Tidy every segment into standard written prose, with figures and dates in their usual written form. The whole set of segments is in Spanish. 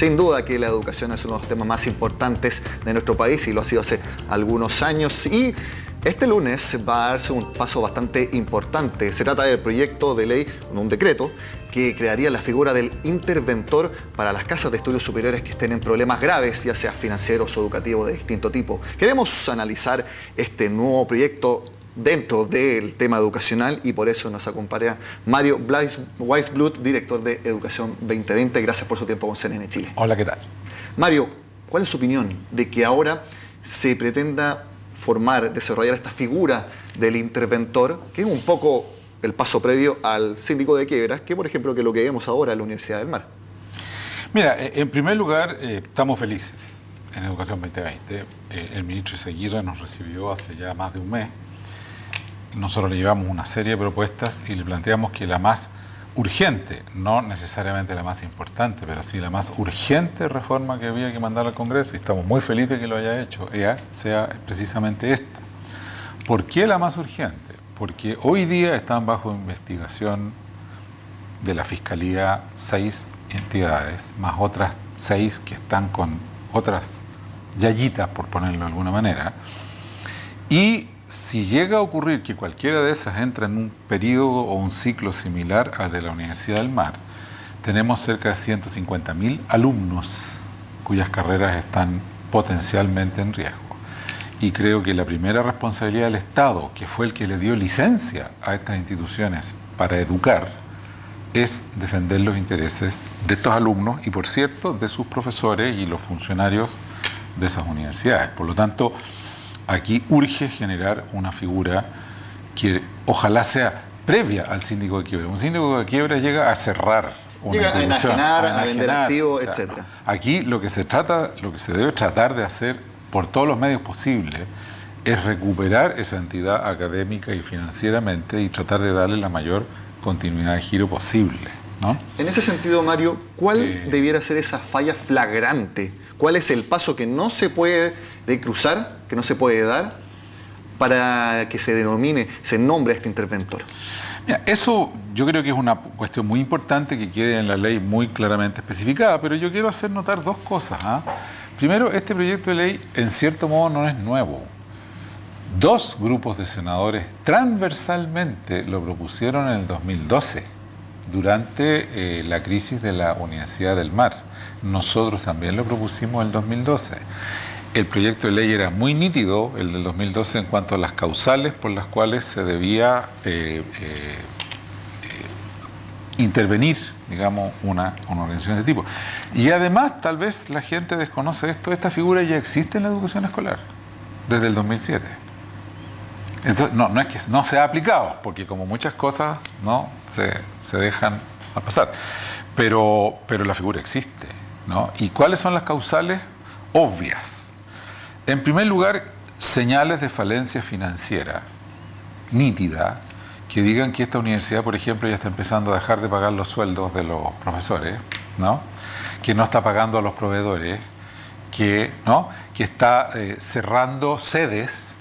Sin duda que la educación es uno de los temas más importantes de nuestro país y lo ha sido hace algunos años. Y este lunes va a darse un paso bastante importante. Se trata del proyecto de ley, un decreto, que crearía la figura del interventor para las casas de estudios superiores que estén en problemas graves, ya sea financieros o educativos de distinto tipo. Queremos analizar este nuevo proyecto dentro del tema educacional y por eso nos acompaña Mario Weisblut, director de Educación 2020. Gracias por su tiempo con CNN Chile. Hola, ¿qué tal? Mario, ¿cuál es su opinión de que ahora se pretenda desarrollar esta figura del interventor, que es un poco el paso previo al síndico de quiebras, que por ejemplo que lo que vemos ahora en la Universidad del Mar? Mira, en primer lugar, estamos felices en Educación 2020. El ministro Izaguirre nos recibió hace ya más de un mes. Nosotros le llevamos una serie de propuestas y le planteamos que la más urgente, no necesariamente la más importante, pero sí la más urgente reforma que había que mandar al Congreso, y estamos muy felices que lo haya hecho, sea precisamente esta. ¿Por qué la más urgente? Porque hoy día están bajo investigación de la Fiscalía 6 entidades, más otras 6 que están con otras yayitas, por ponerlo de alguna manera, y si llega a ocurrir que cualquiera de esas entra en un periodo o un ciclo similar al de la Universidad del Mar, tenemos cerca de 150.000 alumnos cuyas carreras están potencialmente en riesgo. Y creo que la primera responsabilidad del Estado, que fue el que le dio licencia a estas instituciones para educar, es defender los intereses de estos alumnos y, por cierto, de sus profesores y los funcionarios de esas universidades. Por lo tanto, aquí urge generar una figura que ojalá sea previa al síndico de quiebra. Un síndico de quiebra llega a cerrar una institución, a enajenar, a vender activos, o sea, etc. Aquí lo que se debe tratar de hacer por todos los medios posibles es recuperar esa entidad académica y financieramente y tratar de darle la mayor continuidad de giro posible, ¿no? En ese sentido, Mario, ¿cuál debiera ser esa falla flagrante? ¿Cuál es el paso que no se puede cruzar, que no se puede dar, para que se nombre a este interventor? Mira, eso yo creo que es una cuestión muy importante que quede en la ley muy claramente especificada, pero yo quiero hacer notar dos cosas. Primero, este proyecto de ley en cierto modo no es nuevo. Dos grupos de senadores transversalmente lo propusieron en el 2012, durante la crisis de la Universidad del Mar. Nosotros también lo propusimos en el 2012. El proyecto de ley era muy nítido, el del 2012, en cuanto a las causales por las cuales se debía intervenir, digamos, una organización de tipo. Y además, tal vez la gente desconoce esto, esta figura ya existe en la educación escolar, desde el 2007. Entonces, no es que no se ha aplicado, porque como muchas cosas no se dejan al pasar, pero la figura existe, ¿no? ¿Y cuáles son las causales? Obvias. En primer lugar, señales de falencia financiera nítida que digan que esta universidad, por ejemplo, ya está empezando a dejar de pagar los sueldos de los profesores, ¿no? Que no está pagando a los proveedores, que está cerrando sedes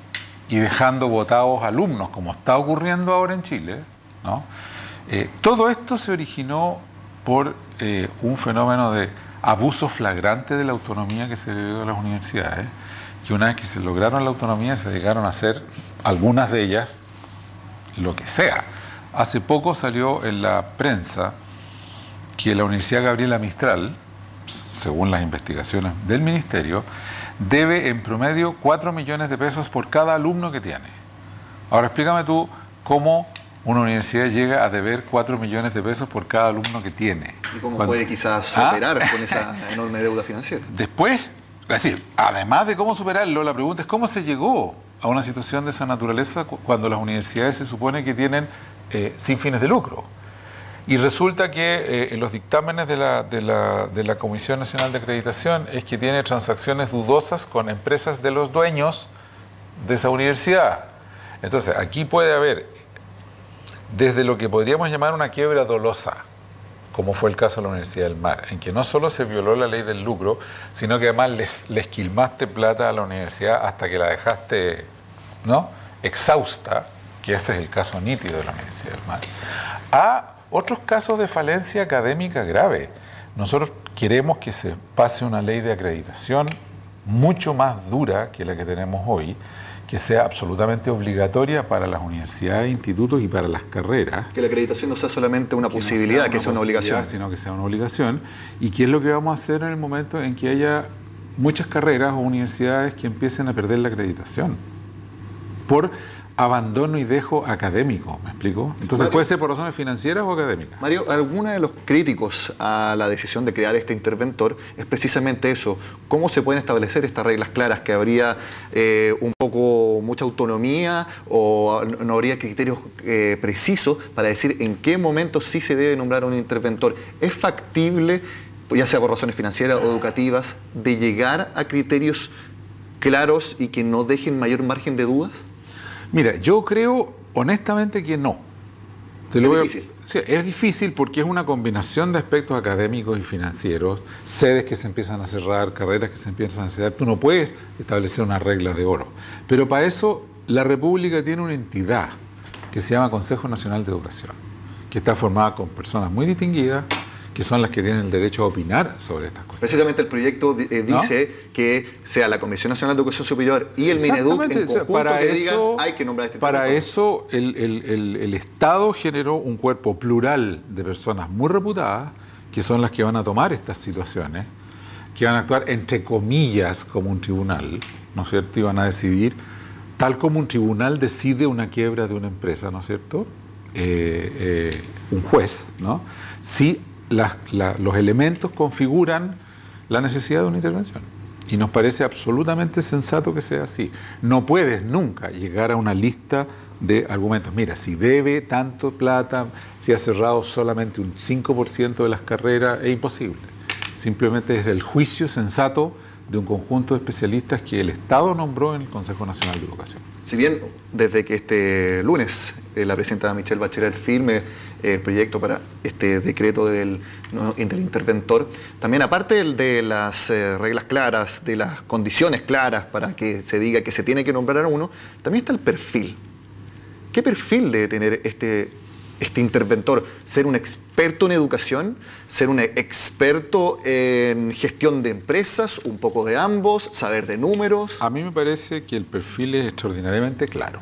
y dejando botados alumnos, como está ocurriendo ahora en Chile, ¿no? Todo esto se originó por un fenómeno de abuso flagrante de la autonomía que se le dio a las universidades, que una vez que se lograron la autonomía se llegaron a hacer, algunas de ellas, lo que sea. Hace poco salió en la prensa que la Universidad Gabriela Mistral, según las investigaciones del Ministerio, debe en promedio 4 millones de pesos por cada alumno que tiene. Ahora explícame tú cómo una universidad llega a deber 4 millones de pesos por cada alumno que tiene. ¿Y cómo puede quizás superar con esa enorme deuda financiera? Después, es decir, además de cómo superarlo, la pregunta es cómo se llegó a una situación de esa naturaleza cuando las universidades se supone que tienen sin fines de lucro. Y resulta que en los dictámenes de la Comisión Nacional de Acreditación es que tiene transacciones dudosas con empresas de los dueños de esa universidad. Entonces, aquí puede haber desde lo que podríamos llamar una quiebra dolosa, como fue el caso de la Universidad del Mar, en que no solo se violó la ley del lucro, sino que además le esquilmaste plata a la universidad hasta que la dejaste, ¿no?, exhausta, que ese es el caso nítido de la Universidad del Mar, a otros casos de falencia académica grave. Nosotros queremos que se pase una ley de acreditación mucho más dura que la que tenemos hoy, que sea absolutamente obligatoria para las universidades, institutos y para las carreras. Que la acreditación no sea solamente una posibilidad, que sea una obligación. Sino que sea una obligación. ¿Y qué es lo que vamos a hacer en el momento en que haya muchas carreras o universidades que empiecen a perder la acreditación? Por abandono y dejo académico, ¿me explico? Entonces Mario, puede ser por razones financieras o académicas. Mario, algunos de los críticos a la decisión de crear este interventor es precisamente eso. ¿Cómo se pueden establecer estas reglas claras? ¿Que habría un poco mucha autonomía o no habría criterios precisos para decir en qué momento sí se debe nombrar un interventor? ¿Es factible, ya sea por razones financieras o educativas, de llegar a criterios claros y que no dejen mayor margen de dudas? Mira, yo creo honestamente que no. ¿Es difícil? Sí, es difícil porque es una combinación de aspectos académicos y financieros, sedes que se empiezan a cerrar, carreras que se empiezan a cerrar. Tú no puedes establecer una regla de oro. Pero para eso la República tiene una entidad que se llama Consejo Nacional de Educación, que está formada con personas muy distinguidas, que son las que tienen el derecho a opinar sobre estas cosas. Precisamente el proyecto dice, ¿no?, que sea la Comisión Nacional de Educación Superior y el Mineduc en conjunto que digan hay que nombrar este interventor. Para eso el Estado generó un cuerpo plural de personas muy reputadas, que son las que van a tomar estas situaciones, que van a actuar entre comillas como un tribunal, ¿no es cierto? Y van a decidir, tal como un tribunal decide una quiebra de una empresa, ¿no es cierto? Un juez, ¿no? Si los elementos configuran la necesidad de una intervención. Y nos parece absolutamente sensato que sea así. No puedes nunca llegar a una lista de argumentos. Mira, si debe tanto plata, si ha cerrado solamente un 5% de las carreras, es imposible. Simplemente es el juicio sensato de un conjunto de especialistas que el Estado nombró en el Consejo Nacional de Educación. Si bien desde que este lunes la presidenta Michelle Bachelet firme el proyecto para este decreto del interventor, también aparte de las reglas claras, de las condiciones claras para que se diga que se tiene que nombrar a uno, también está el perfil. ¿Qué perfil debe tener este interventor? ¿Ser un experto en educación? ¿Ser un experto en gestión de empresas? ¿Un poco de ambos? ¿Saber de números? A mí me parece que el perfil es extraordinariamente claro.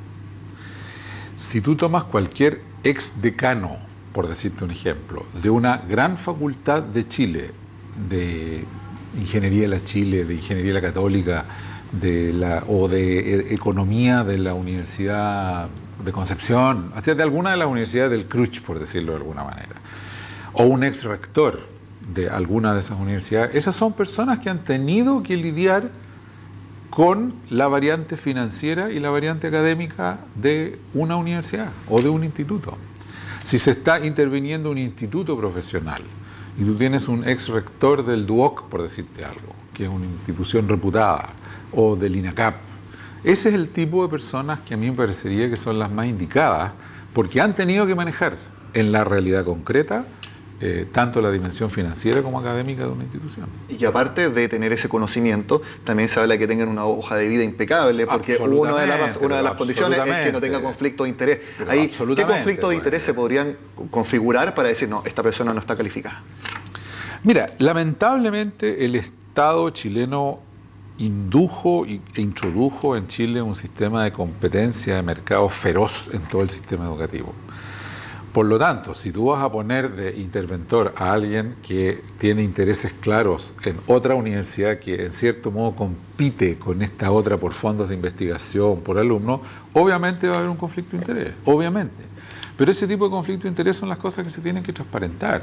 Si tú tomas cualquier exdecano, por decirte un ejemplo, de una gran facultad de Chile, de Ingeniería de la Chile, de Ingeniería de la Católica, o de Economía de la Universidad de Concepción, o sea, de alguna de las universidades del CRUCH, por decirlo de alguna manera, o un ex rector de alguna de esas universidades, esas son personas que han tenido que lidiar con la variante financiera y la variante académica de una universidad o de un instituto. Si se está interviniendo un instituto profesional y tú tienes un ex rector del DUOC, por decirte algo, que es una institución reputada, o del INACAP, ese es el tipo de personas que a mí me parecería que son las más indicadas, porque han tenido que manejar en la realidad concreta tanto la dimensión financiera como académica de una institución. Y aparte de tener ese conocimiento, también se habla de que tengan una hoja de vida impecable, porque una de las condiciones es que no tenga conflicto de interés. Ahí, ¿qué conflicto de interés se podrían configurar para decir, no, esta persona no está calificada? Mira, lamentablemente el Estado chileno indujo e introdujo en Chile un sistema de competencia de mercado feroz en todo el sistema educativo. Por lo tanto, si tú vas a poner de interventor a alguien que tiene intereses claros en otra universidad que en cierto modo compite con esta otra por fondos de investigación, por alumnos, obviamente va a haber un conflicto de interés, obviamente. Pero ese tipo de conflicto de interés son las cosas que se tienen que transparentar.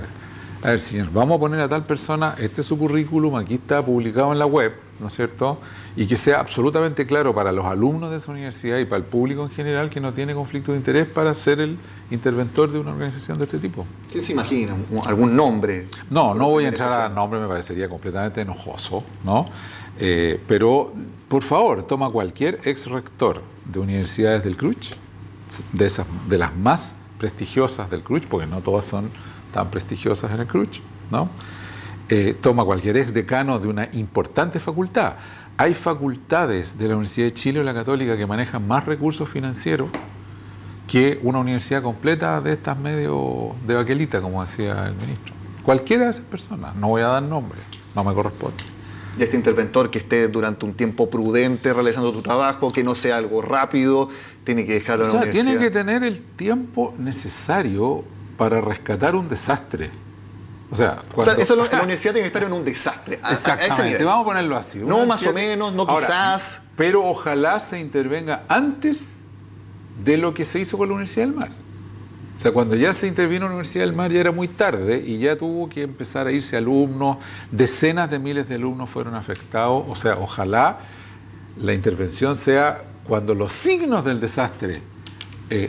A ver, señor, vamos a poner a tal persona, este es su currículum, aquí está publicado en la web, ¿no es cierto? Y que sea absolutamente claro para los alumnos de esa universidad y para el público en general que no tiene conflicto de interés para ser el interventor de una organización de este tipo. ¿Qué se imagina? ¿Algún nombre? No voy a entrar a nombre, me parecería completamente enojoso, ¿no? Pero, por favor, toma cualquier ex rector de universidades del CRUCH, de las más prestigiosas del CRUCH, porque no todas son tan prestigiosas en el CRUCH, ¿no? Toma cualquier ex decano de una importante facultad. Hay facultades de la Universidad de Chile o la Católica que manejan más recursos financieros que una universidad completa de estas medio de baquelita, como decía el ministro. Cualquiera de esas personas, no voy a dar nombre, no me corresponde. Y este interventor que esté durante un tiempo prudente realizando su trabajo, que no sea algo rápido, tiene que dejarlo en la universidad. Tiene que tener el tiempo necesario para rescatar un desastre. Eso la universidad tiene que estar en un desastre. Exactamente, a ese nivel. Vamos a ponerlo así. No más o menos, no ahora, quizás. Pero ojalá se intervenga antes de lo que se hizo con la Universidad del Mar. O sea, cuando ya se intervino en la Universidad del Mar ya era muy tarde y ya tuvo que empezar a irse alumnos, decenas de miles de alumnos fueron afectados. O sea, ojalá la intervención sea cuando los signos del desastre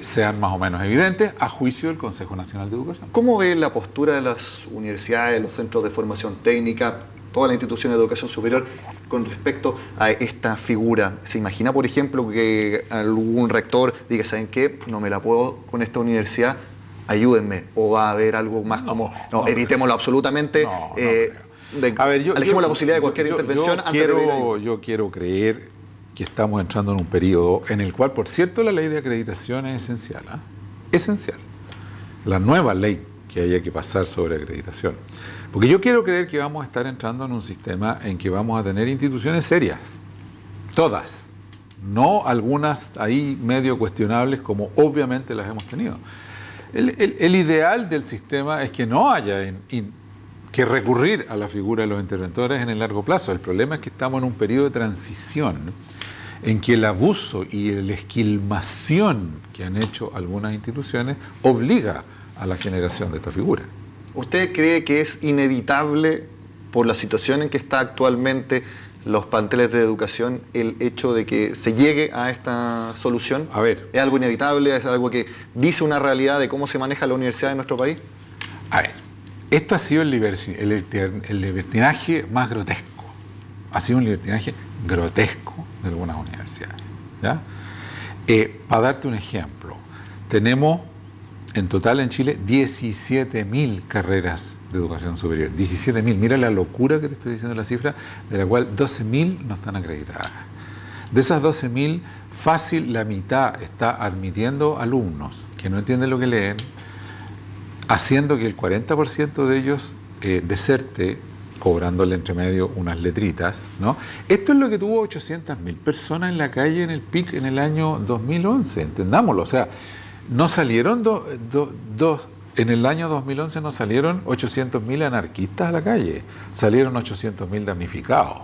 sean más o menos evidentes, a juicio del Consejo Nacional de Educación. ¿Cómo ve la postura de las universidades, los centros de formación técnica, toda la institución de educación superior con respecto a esta figura? ¿Se imagina, por ejemplo, que algún rector diga, ¿saben qué? No me la puedo con esta universidad, ayúdenme? ¿O va a haber algo más evitémoslo absolutamente? Alejemos la posibilidad de cualquier intervención antes de ir ahí. Yo quiero creer que estamos entrando en un periodo en el cual, por cierto, la ley de acreditación es esencial. Esencial. La nueva ley que haya que pasar sobre acreditación. Porque yo quiero creer que vamos a estar entrando en un sistema en que vamos a tener instituciones serias. Todas. No algunas ahí medio cuestionables como obviamente las hemos tenido. El ideal del sistema es que no haya que recurrir a la figura de los interventores en el largo plazo. El problema es que estamos en un periodo de transición en que el abuso y la esquilmación que han hecho algunas instituciones obliga a la generación de esta figura. ¿Usted cree que es inevitable, por la situación en que está actualmente los planteles de educación, el hecho de que se llegue a esta solución? A ver. ¿Es algo inevitable? ¿Es algo que dice una realidad de cómo se maneja la universidad en nuestro país? A ver, esto ha sido el libertinaje más grotesco. Ha sido un libertinaje grotesco de algunas universidades. ¿Ya? Para darte un ejemplo, tenemos en total en Chile 17.000 carreras de educación superior. 17.000. Mira la locura que te estoy diciendo la cifra, de la cual 12.000 no están acreditadas. De esas 12.000, fácil la mitad está admitiendo alumnos que no entienden lo que leen, haciendo que el 40% de ellos deserte, cobrándole entre medio unas letritas, ¿no? Esto es lo que tuvo 800.000 personas en la calle en el PIC en el año 2011, entendámoslo. O sea, no salieron en el año 2011 no salieron 800.000 anarquistas a la calle, salieron 800.000 damnificados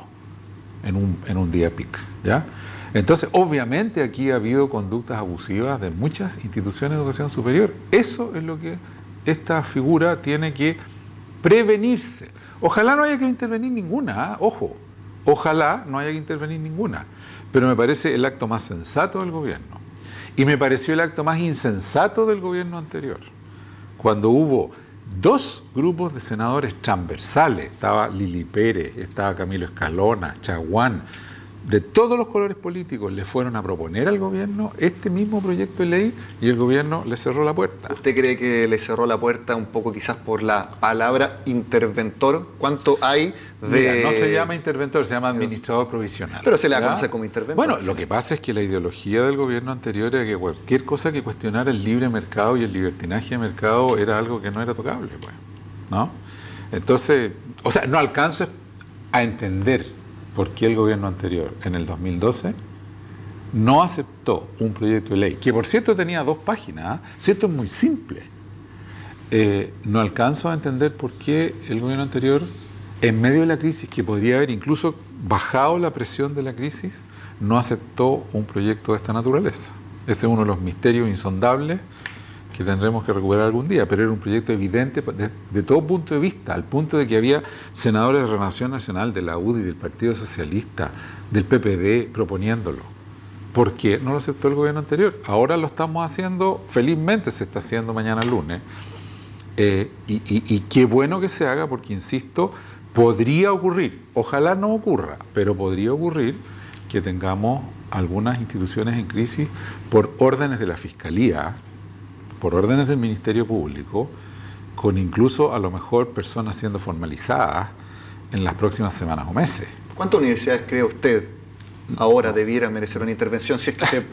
en un día PIC, ¿ya? Entonces, obviamente aquí ha habido conductas abusivas de muchas instituciones de educación superior. Eso es lo que esta figura tiene que prevenirse. Ojalá no haya que intervenir ninguna, ojo, ojalá no haya que intervenir ninguna, pero me parece el acto más sensato del gobierno. Y me pareció el acto más insensato del gobierno anterior, cuando hubo dos grupos de senadores transversales, estaba Lili Pérez, estaba Camilo Escalona, Chaguán, de todos los colores políticos, le fueron a proponer al gobierno este mismo proyecto de ley y el gobierno le cerró la puerta. ¿Usted cree que le cerró la puerta un poco quizás por la palabra interventor? ¿Cuánto hay de...? Mira, no se llama interventor, se llama administrador provisional. Pero se le va a conocer como interventor. Bueno, lo que pasa es que la ideología del gobierno anterior era que cualquier cosa que cuestionara el libre mercado y el libertinaje de mercado era algo que no era tocable, pues, ¿no? Entonces, o sea, no alcanzo a entender por qué el gobierno anterior, en el 2012, no aceptó un proyecto de ley, que por cierto tenía 2 páginas, ¿cierto? Es muy simple. No alcanzo a entender por qué el gobierno anterior, en medio de la crisis, que podría haber incluso bajado la presión de la crisis, no aceptó un proyecto de esta naturaleza. Ese es uno de los misterios insondables que tendremos que recuperar algún día, pero era un proyecto evidente de todo punto de vista, al punto de que había senadores de Renovación Nacional, de la UDI, del Partido Socialista, del PPD, proponiéndolo. ¿Por qué no lo aceptó el gobierno anterior? Ahora lo estamos haciendo, felizmente se está haciendo mañana lunes, y qué bueno que se haga, porque, insisto, podría ocurrir, ojalá no ocurra, pero podría ocurrir que tengamos algunas instituciones en crisis por órdenes de la Fiscalía, por órdenes del Ministerio Público, con incluso a lo mejor personas siendo formalizadas en las próximas semanas o meses. ¿Cuántas universidades cree usted ahora debiera merecer una intervención si es que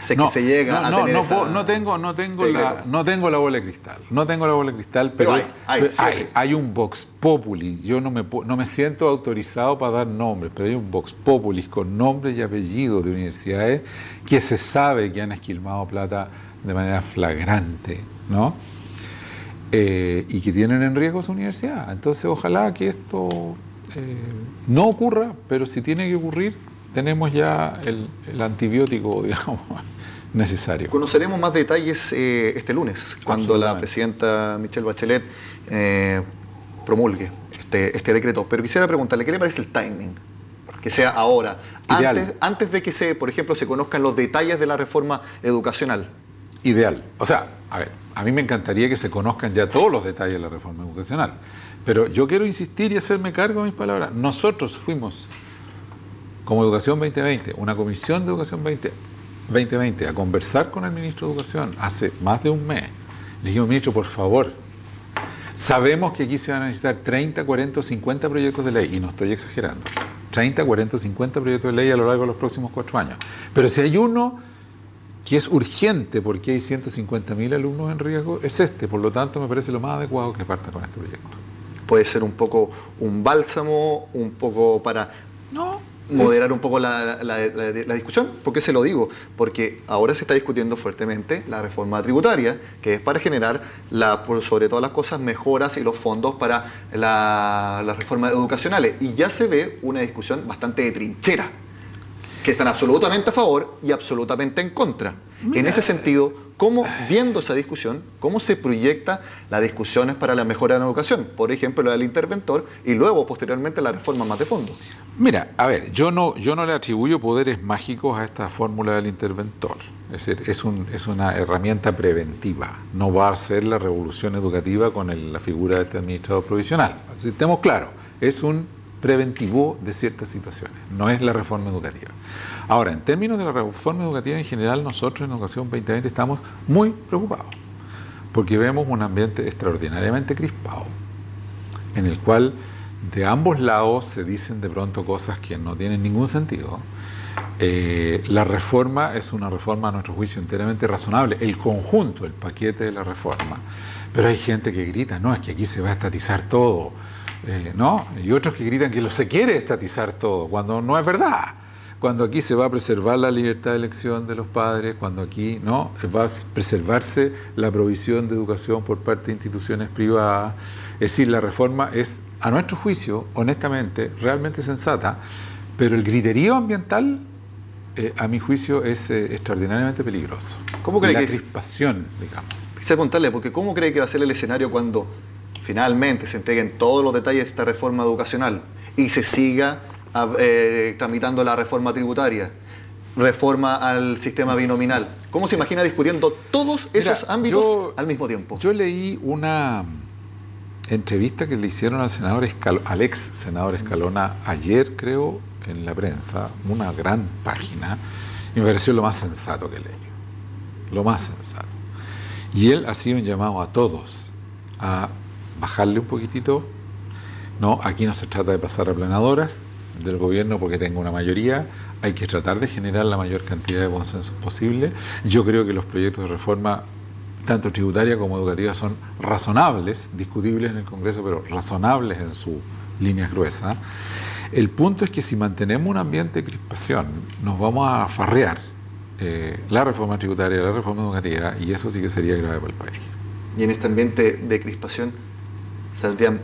Si es que se llega a tener no tengo la bola de cristal. No tengo la bola de cristal, pero hay un vox populi. Yo no me siento autorizado para dar nombres, pero hay un vox populi con nombres y apellidos de universidades que se sabe que han esquilmado plata de manera flagrante, ¿no? Y que tienen en riesgo su universidad. Entonces, ojalá que esto no ocurra, pero si tiene que ocurrir, tenemos ya el antibiótico, digamos, necesario. Conoceremos más detalles este lunes, cuando la presidenta Michelle Bachelet promulgue este decreto. Pero quisiera preguntarle, ¿qué le parece el timing? Que sea ahora, antes de que, por ejemplo, se conozcan los detalles de la reforma educacional. Ideal. O sea, a ver, a mí me encantaría que se conozcan ya todos los detalles de la reforma educacional. Pero yo quiero insistir y hacerme cargo de mis palabras. Nosotros fuimos, como Educación 2020, una comisión de Educación 2020, a conversar con el ministro de Educación hace más de un mes. Le dijimos, ministro, por favor, sabemos que aquí se van a necesitar 30, 40 o 50 proyectos de ley, y no estoy exagerando. 30, 40 o 50 proyectos de ley a lo largo de los próximos 4 años. Pero si hay uno que es urgente porque hay 150.000 alumnos en riesgo, es este. Por lo tanto, me parece lo más adecuado que parta con este proyecto. Puede ser un poco un bálsamo, un poco para moderar un poco la discusión. ¿Por qué se lo digo? Porque ahora se está discutiendo fuertemente la reforma tributaria, que es para generar, por sobre todas las cosas, mejoras y los fondos para las reformas educacionales. Y ya se ve una discusión bastante de trinchera, que están absolutamente a favor y absolutamente en contra. Mira. En ese sentido, viendo esa discusión, cómo se proyecta las discusiones para la mejora en educación? Por ejemplo, la del interventor y luego, posteriormente, la reforma más de fondo. Mira, a ver, yo no le atribuyo poderes mágicos a esta fórmula del interventor. Es decir, es una herramienta preventiva. No va a ser la revolución educativa con la figura de este administrador provisional. Así estemos claros, es un preventivo de ciertas situaciones, no es la reforma educativa. Ahora, en términos de la reforma educativa en general, nosotros en Educación 2020 estamos muy preocupados, porque vemos un ambiente extraordinariamente crispado, en el cual de ambos lados se dicen de pronto cosas que no tienen ningún sentido. La reforma es una reforma, a nuestro juicio, enteramente razonable, el conjunto, el paquete de la reforma, pero hay gente que grita, no, es que aquí se va a estatizar todo, ¿no? Y otros que gritan que se quiere estatizar todo, cuando no es verdad. Cuando aquí se va a preservar la libertad de elección de los padres, cuando aquí no va a preservarse la provisión de educación por parte de instituciones privadas. Es decir, la reforma es, a nuestro juicio, honestamente, realmente sensata, pero el griterío ambiental, a mi juicio, es extraordinariamente peligroso. ¿Cómo cree la que crispación, digamos? Quisiera preguntarle, porque ¿cómo cree que va a ser el escenario cuando finalmente se entreguen todos los detalles de esta reforma educacional y se siga tramitando la reforma tributaria, reforma al sistema binominal? ¿Cómo se imagina discutiendo todos esos ámbitos al mismo tiempo? Yo leí una entrevista que le hicieron al ex senador Escalona ayer, creo, en la prensa, una gran página, y me pareció lo más sensato que leí. Lo más sensato. Y él hacía un llamado a todos a bajarle un poquitito. No, aquí no se trata de pasar aplanadoras del gobierno porque tenga una mayoría, hay que tratar de generar la mayor cantidad de consensos posible. Yo creo que los proyectos de reforma, tanto tributaria como educativa, son razonables, discutibles en el Congreso, pero razonables en sus líneas gruesas. El punto es que si mantenemos un ambiente de crispación, nos vamos a farrear la reforma tributaria, la reforma educativa, y eso sí que sería grave para el país. Y en este ambiente de crispación saldrían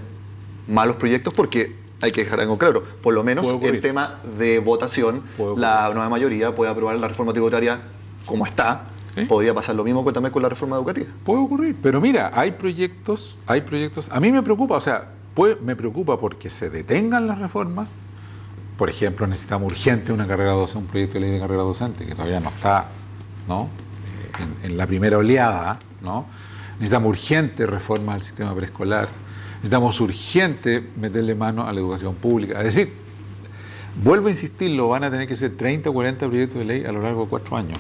malos proyectos, porque hay que dejar algo claro, por lo menos en tema de votación, la nueva mayoría puede aprobar la reforma tributaria como está. ¿Sí? Podría pasar lo mismo también con la reforma educativa. Puede ocurrir, pero mira, hay proyectos, a mí me preocupa, o sea, me preocupa porque se detengan las reformas. Por ejemplo, necesitamos urgente un proyecto de ley de carrera docente, que todavía no está, ¿no? En la primera oleada, ¿no? Necesitamos urgente reformas al sistema preescolar. Necesitamos urgente meterle mano a la educación pública. Es decir, vuelvo a insistirlo, van a tener que ser 30 o 40 proyectos de ley a lo largo de 4 años.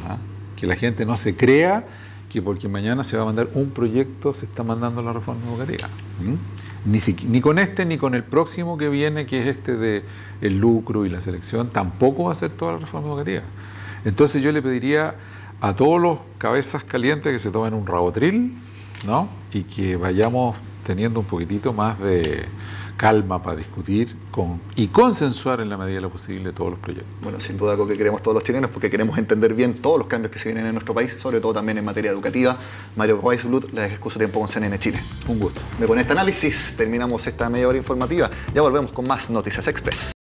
Que la gente no se crea que porque mañana se va a mandar un proyecto se está mandando la reforma educativa. Ni con este ni con el próximo que viene, que es este de el lucro y la selección, tampoco va a ser toda la reforma educativa. Entonces yo le pediría a todos los cabezas calientes que se tomen un rabotril, ¿no? Y que vayamos teniendo un poquitito más de calma para discutir y consensuar en la medida de lo posible todos los proyectos. Bueno, sin duda algo que queremos todos los chilenos, porque queremos entender bien todos los cambios que se vienen en nuestro país, sobre todo también en materia educativa. Mario Weissblut, les agradezco su tiempo con CNN Chile. Un gusto. Con este análisis terminamos esta media hora informativa. Ya volvemos con más Noticias Express.